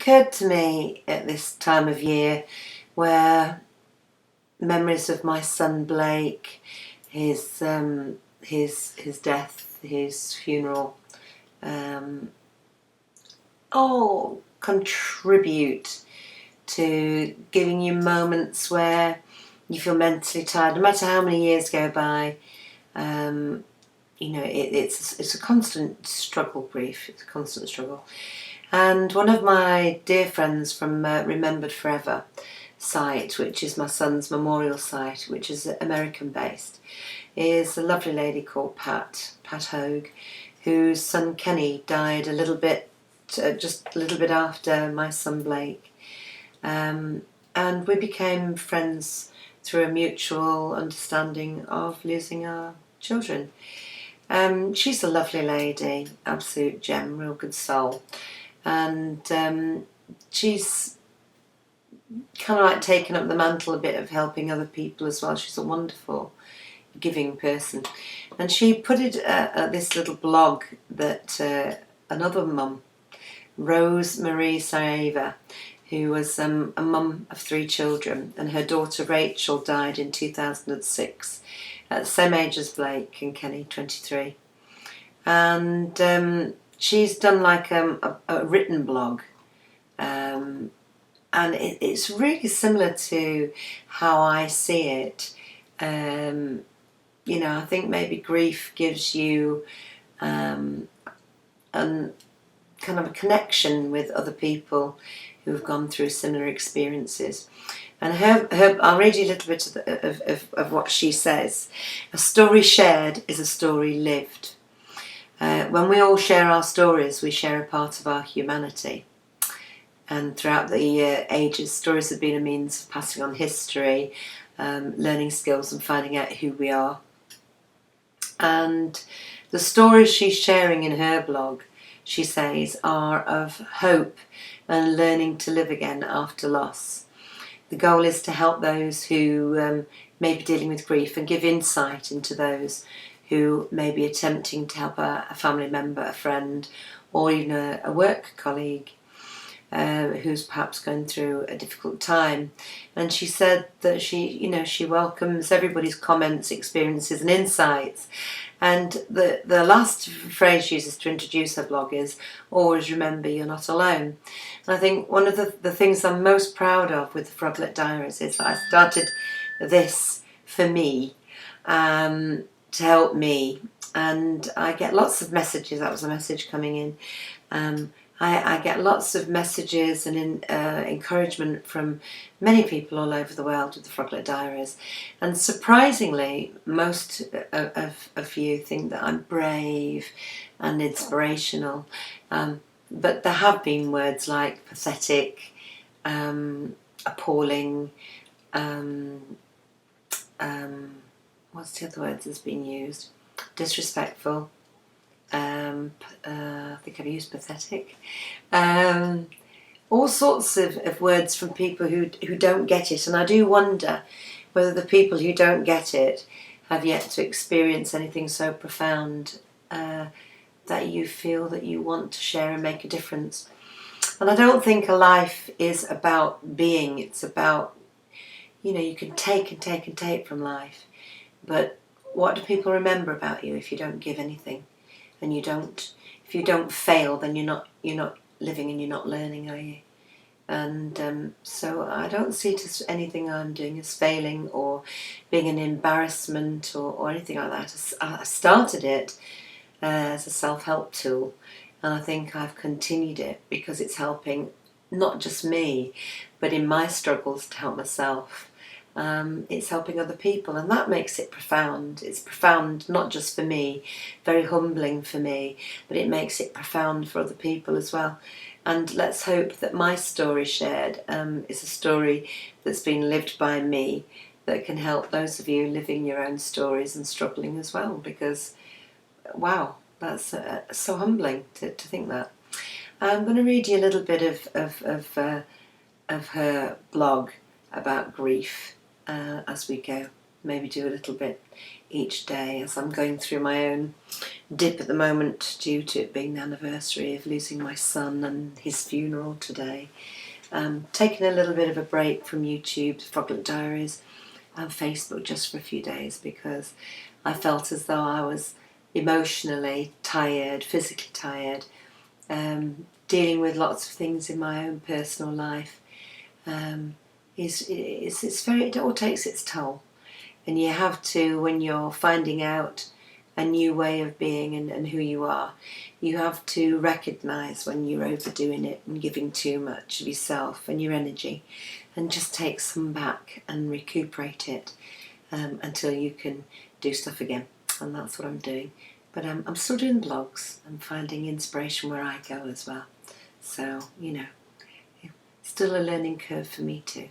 occurred to me at this time of year where memories of my son Blake, his death, his funeral, all contribute to giving you moments where you feel mentally tired, no matter how many years go by. It's a constant struggle, grief. It's a constant struggle. And one of my dear friends from Remembered Forever site, which is my son's memorial site, which is American based, is a lovely lady called Pat Hogue, whose son Kenny died just a little bit after my son Blake. And we became friends through a mutual understanding of losing our children. She's a lovely lady, absolute gem, real good soul. And she's kind of like taken up the mantle a bit of helping other people as well. She's a wonderful, giving person. And she put it at this little blog that another mum, Rose Marie Saeva, who was a mum of 3 children, and her daughter Rachel died in 2006 at the same age as Blake and Kenny, 23. And she's done like a written blog, and it's really similar to how I see it. I think maybe grief gives you kind of a connection with other people who've gone through similar experiences. And I'll read you a little bit of what she says. A story shared is a story lived. When we all share our stories, we share a part of our humanity. And throughout the ages, stories have been a means of passing on history, learning skills and finding out who we are. And the stories she's sharing in her blog, she says, are of hope and learning to live again after loss. The goal is to help those who may be dealing with grief and give insight into those who may be attempting to help a family member, a friend, or even a work colleague who's perhaps going through a difficult time. And she said that she welcomes everybody's comments, experiences and insights. And the last phrase she uses to introduce her blog is, always remember you're not alone. And I think one of the things I'm most proud of with the Froglet Diaries is that I started this for me, to help me. And I get lots of messages. That was a message coming in. I get lots of messages and encouragement from many people all over the world with the Froglet Diaries. And surprisingly, most of you think that I'm brave and inspirational. But there have been words like pathetic, appalling, what's the other words that's been used? Disrespectful. I think I've used pathetic. All sorts of words from people who don't get it. And I do wonder whether the people who don't get it have yet to experience anything so profound that you feel that you want to share and make a difference. And I don't think a life is about being. It's about, you can take and take and take from life. But what do people remember about you if you don't give anything? And if you don't fail, then you're not living and you're not learning, are you? And so I don't see it as anything I'm doing as failing or being an embarrassment or anything like that. I started it as a self-help tool, and I think I've continued it because it's helping not just me, but in my struggles to help myself. It's helping other people, and that makes it profound. It's profound not just for me, very humbling for me, but it makes it profound for other people as well. And let's hope that my story shared is a story that's been lived by me that can help those of you living your own stories and struggling as well, because wow, that's so humbling to think that. I'm going to read you a little bit of her blog about grief as we go. Maybe do a little bit each day, as I'm going through my own dip at the moment due to it being the anniversary of losing my son and his funeral today. Taking a little bit of a break from YouTube, Froglet Diaries, and Facebook just for a few days, because I felt as though I was emotionally tired, physically tired, dealing with lots of things in my own personal life. It all takes its toll, and you have to, when you're finding out a new way of being and who you are, you have to recognise when you're overdoing it and giving too much of yourself and your energy, and just take some back and recuperate it until you can do stuff again. And that's what I'm doing. But I'm still doing blogs. I'm finding inspiration where I go as well. So, still a learning curve for me too.